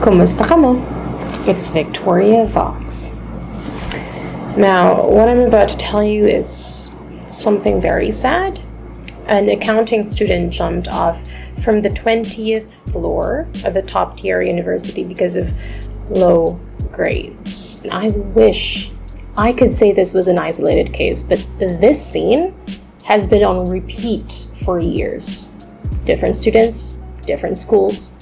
Kumusta ka mo? It's Viktoria Vox. Now, what I'm about to tell you is something very sad. An accounting student jumped off from the 20th floor of a top-tier university because of low grades. I wish I could say this was an isolated case, but this scene has been on repeat for years. Different students, different schools,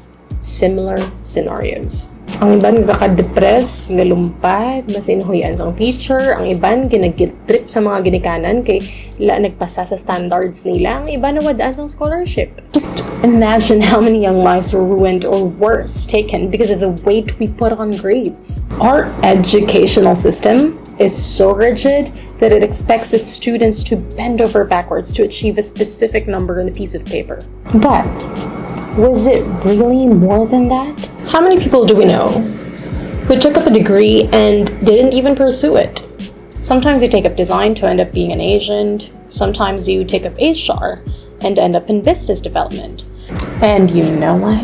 similar scenarios. Ang iban nagkaka-depress, ngalumpad, masinhuyan sang teacher. Ang iban ginag-guilt-trip sa mga ginikanan kay nagpasa sa standards nila. Ang iban nawadaan sang scholarship. Just imagine how many young lives were ruined or worse, taken because of the weight we put on grades. Our educational system is so rigid that it expects its students to bend over backwards to achieve a specific number on a piece of paper. But was it really more than that? How many people do we know who took up a degree and didn't even pursue it? Sometimes you take up design to end up being an agent. Sometimes you take up HR and end up in business development. And you know what?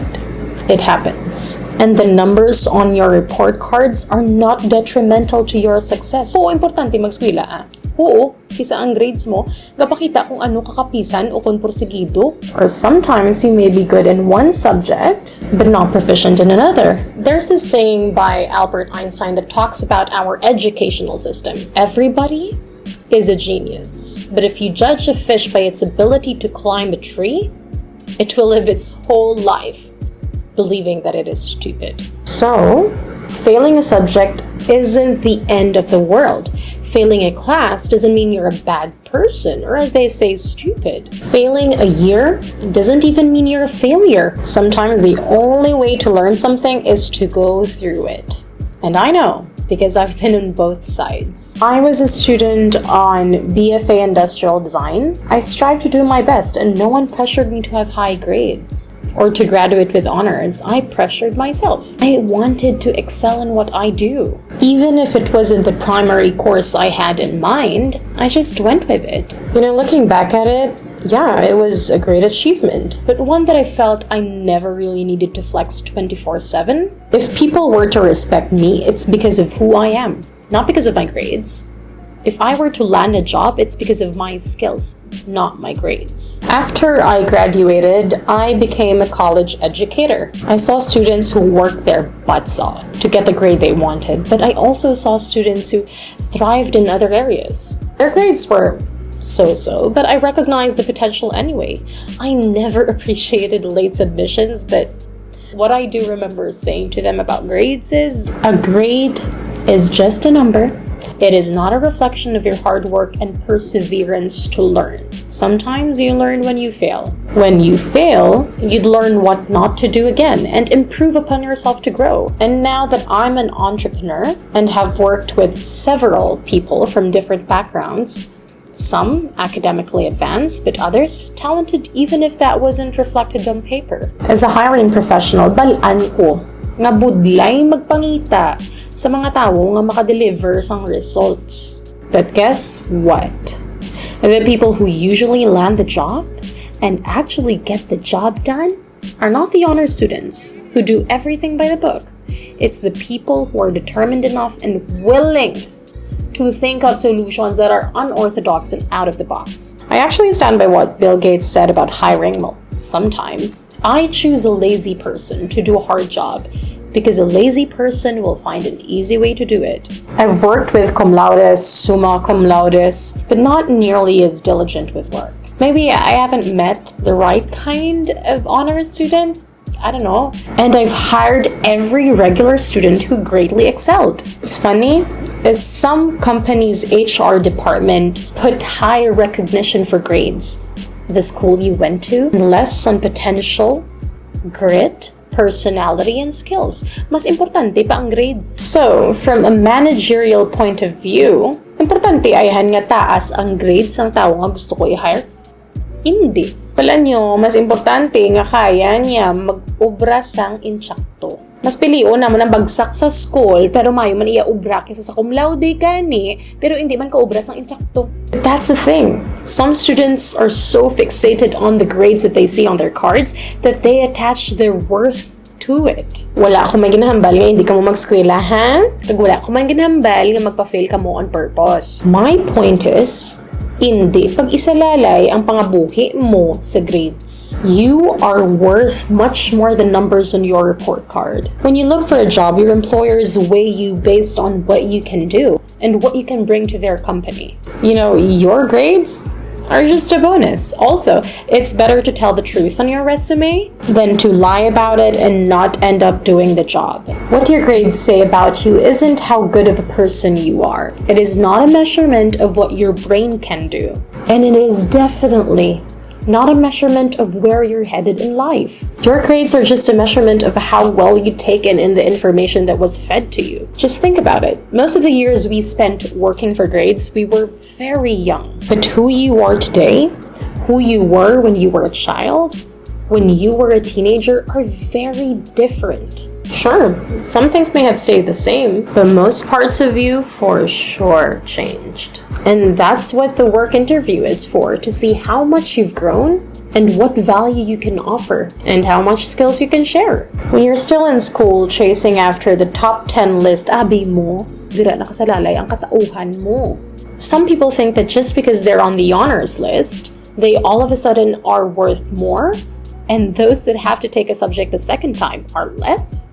It happens. And the numbers on your report cards are not detrimental to your success. Oo, importante mag-eskwela. Oo, kisa ang grades mo, gapakita kung ano kakapisan o kung porsigido. Or sometimes you may be good in one subject, but not proficient in another. There's this saying by Albert Einstein that talks about our educational system. Everybody is a genius. But if you judge a fish by its ability to climb a tree, it will live its whole life believing that it is stupid. So, failing a subject isn't the end of the world. Failing a class doesn't mean you're a bad person, or as they say, stupid. Failing a year doesn't even mean you're a failure. Sometimes the only way to learn something is to go through it. And I know, because I've been on both sides. I was a student on BFA Industrial Design. I strived to do my best, and no one pressured me to have high grades or to graduate with honors. I pressured myself. I wanted to excel in what I do. Even if it wasn't the primary course I had in mind, I just went with it. Looking back at it, yeah, it was a great achievement, but one that I felt I never really needed to flex 24/7. If people were to respect me, it's because of who I am, not because of my grades. If I were to land a job, it's because of my skills, not my grades. After I graduated, I became a college educator. I saw students who worked their butts off to get the grade they wanted, but I also saw students who thrived in other areas. Their grades were so-so, but I recognized the potential anyway. I never appreciated late submissions, but what I do remember saying to them about grades is, a grade is just a number. It is not a reflection of your hard work and perseverance to learn. Sometimes you learn when you fail. When you fail, you'd learn what not to do again and improve upon yourself to grow. And now that I'm an entrepreneur and have worked with several people from different backgrounds, some academically advanced, but others talented even if that wasn't reflected on paper. As a hiring professional, balaan ko nga budlay magpangita sa mga tao nga makadeliver sang results. But guess what? The people who usually land the job and actually get the job done are not the honor students who do everything by the book. It's the people who are determined enough and willing to think of solutions that are unorthodox and out of the box. I actually stand by what Bill Gates said about hiring. Well, sometimes I choose a lazy person to do a hard job because a lazy person will find an easy way to do it. I've worked with cum laudes, summa cum laudes, but not nearly as diligent with work. Maybe I haven't met the right kind of honors students. I don't know. And I've hired every regular student who greatly excelled. It's funny, is some companies' HR department put high recognition for grades, the school you went to, and less on potential, grit, personality, and skills. Mas importante pa ang grades. So, from a managerial point of view, importante ayahan nga taas ang grades ng tao nga gusto ko i-hire? Hindi. Pala nyo, mas importante nga kaya niya mag-obra sang insyakto. Mas pilion na mo ng bagsak sa school, pero mayo man iya-obra kaysa sa cum laude gani, pero hindi man ka-obra sang insyakto. But that's the thing. Some students are so fixated on the grades that they see on their cards that they attach their worth to to it. Wala ako man ginahambal nga hindi ka mo mag-eskwelahan. Wala ako man ginahambal nga magpa-fail ka mo on purpose. My point is, hindi pag-isalalay ang pangabuhi mo sa grades. You are worth much more than numbers on your report card. When you look for a job, your employers weigh you based on what you can do and what you can bring to their company. You know, your grades are just a bonus. Also, it's better to tell the truth on your resume than to lie about it and not end up doing the job. What your grades say about you isn't how good of a person you are. It is not a measurement of what your brain can do. And it is definitely not a measurement of where you're headed in life. Your grades are just a measurement of how well you take in the information that was fed to you. Just think about it. Most of the years we spent working for grades, we were very young. But who you are today, who you were when you were a child, when you were a teenager, are very different. Sure, some things may have stayed the same, but most parts of you for sure changed. And that's what the work interview is for, to see how much you've grown and what value you can offer and how much skills you can share. When you're still in school chasing after the top 10 list, abi mo, dira nakasalalay ang katauhan mo. Some people think that just because they're on the honors list, they all of a sudden are worth more, and those that have to take a subject the second time are less.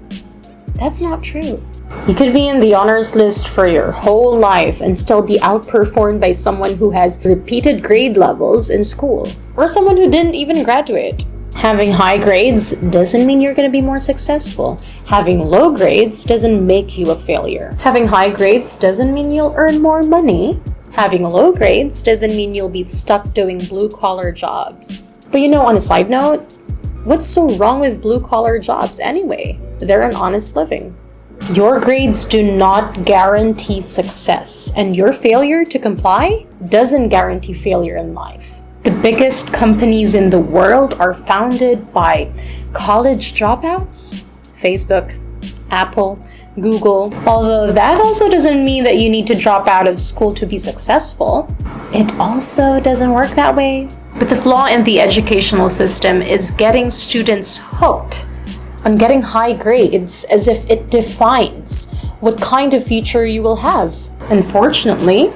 That's not true. You could be in the honors list for your whole life and still be outperformed by someone who has repeated grade levels in school, or someone who didn't even graduate. Having high grades doesn't mean you're going to be more successful. Having low grades doesn't make you a failure. Having high grades doesn't mean you'll earn more money. Having low grades doesn't mean you'll be stuck doing blue-collar jobs. But you know, on a side note, what's so wrong with blue-collar jobs anyway? They're an honest living. Your grades do not guarantee success, and your failure to comply doesn't guarantee failure in life. The biggest companies in the world are founded by college dropouts. Facebook, Apple, Google. Although that also doesn't mean that you need to drop out of school to be successful. It also doesn't work that way. But the flaw in the educational system is getting students hooked on getting high grades as if it defines what kind of future you will have. Unfortunately,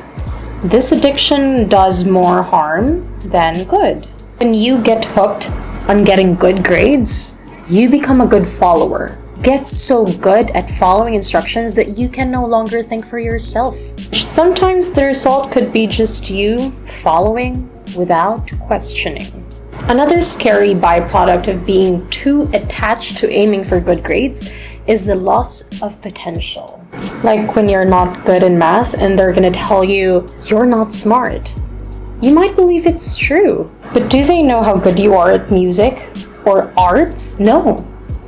this addiction does more harm than good. When you get hooked on getting good grades, you become a good follower. Get so good at following instructions that you can no longer think for yourself. Sometimes the result could be just you following without questioning. Another scary byproduct of being too attached to aiming for good grades is the loss of potential. Like when you're not good in math and they're gonna tell you you're not smart. You might believe it's true, but do they know how good you are at music or arts? No,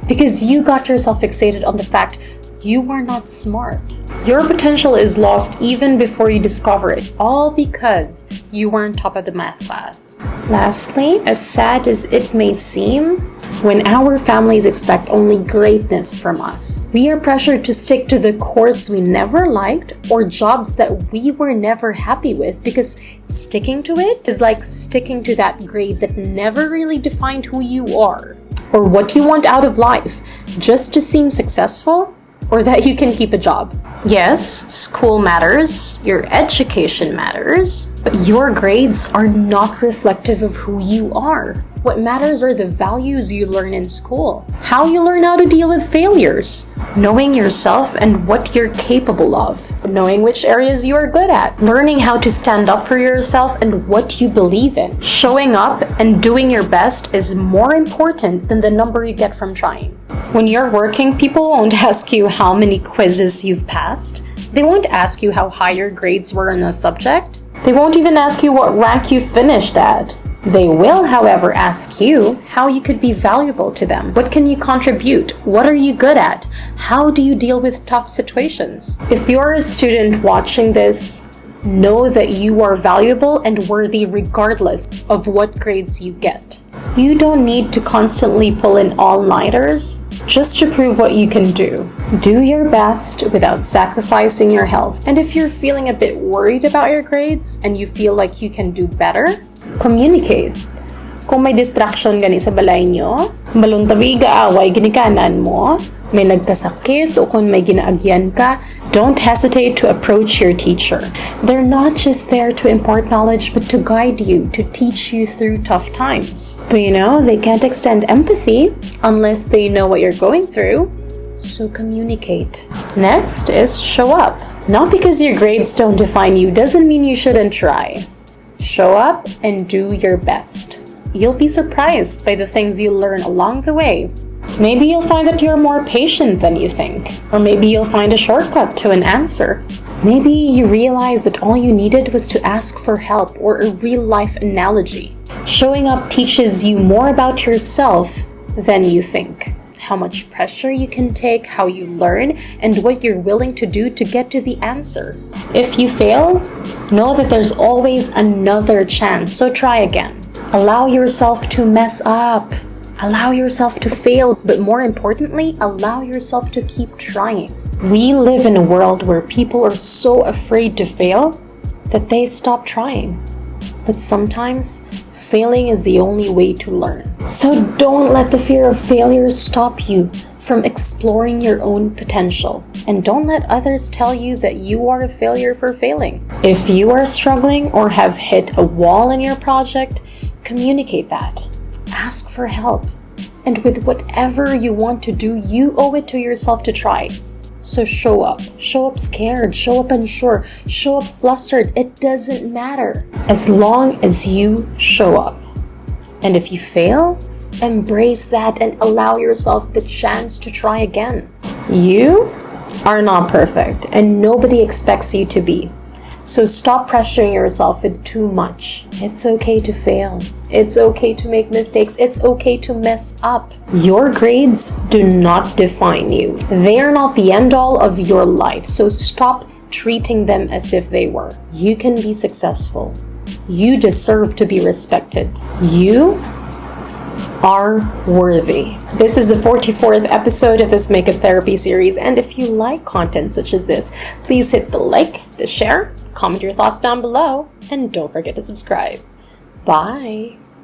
because you got yourself fixated on the fact you are not smart. Your potential is lost even before you discover it, all because you weren't top of the math class. Lastly, as sad as it may seem, when our families expect only greatness from us, we are pressured to stick to the course we never liked or jobs that we were never happy with, because sticking to it is like sticking to that grade that never really defined who you are or what you want out of life, just to seem successful or that you can keep a job. Yes, school matters, your education matters, but your grades are not reflective of who you are. What matters are the values you learn in school, how you learn how to deal with failures, knowing yourself and what you're capable of, knowing which areas you are good at, learning how to stand up for yourself and what you believe in. Showing up and doing your best is more important than the number you get from trying. When you're working, people won't ask you how many quizzes you've passed. They won't ask you how high your grades were in a subject. They won't even ask you what rank you finished at. They will, however, ask you how you could be valuable to them. What can you contribute? What are you good at? How do you deal with tough situations? If you're a student watching this, know that you are valuable and worthy regardless of what grades you get. You don't need to constantly pull in all-nighters just to prove what you can do. Do your best without sacrificing your health. And if you're feeling a bit worried about your grades and you feel like you can do better, communicate. kung may distraction gani sa balay nyo, baluntabi gaaway ginikanan mo, may nagkasakit o kung may ginaagyan ka, don't hesitate to approach your teacher. They're not just there to impart knowledge, but to guide you, to teach you through tough times. But they can't extend empathy unless they know what you're going through. So communicate. Next is show up. Not because your grades don't define you doesn't mean you shouldn't try. Show up and do your best. You'll be surprised by the things you learn along the way. Maybe you'll find that you're more patient than you think. Or maybe you'll find a shortcut to an answer. Maybe you realize that all you needed was to ask for help or a real-life analogy. Showing up teaches you more about yourself than you think. How much pressure you can take, how you learn, and what you're willing to do to get to the answer. If you fail, know that there's always another chance, so try again. Allow yourself to mess up. Allow yourself to fail, but more importantly, allow yourself to keep trying. We live in a world where people are so afraid to fail that they stop trying. But sometimes, failing is the only way to learn. So don't let the fear of failure stop you from exploring your own potential. And don't let others tell you that you are a failure for failing. If you are struggling or have hit a wall in your project, communicate that. Ask for help. And with whatever you want to do, you owe it to yourself to try. So show up. Show up scared. Show up unsure. Show up flustered. It doesn't matter. As long as you show up. And if you fail, embrace that and allow yourself the chance to try again. You are not perfect, and nobody expects you to be. So stop pressuring yourself with too much. It's okay to fail. It's okay to make mistakes. It's okay to mess up. Your grades do not define you. They are not the end all of your life. So stop treating them as if they were. You can be successful. You deserve to be respected. You are worthy. This is the 44th episode of this makeup therapy series, and if you like content such as this, please hit the like, the share, comment your thoughts down below, and don't forget to subscribe. Bye!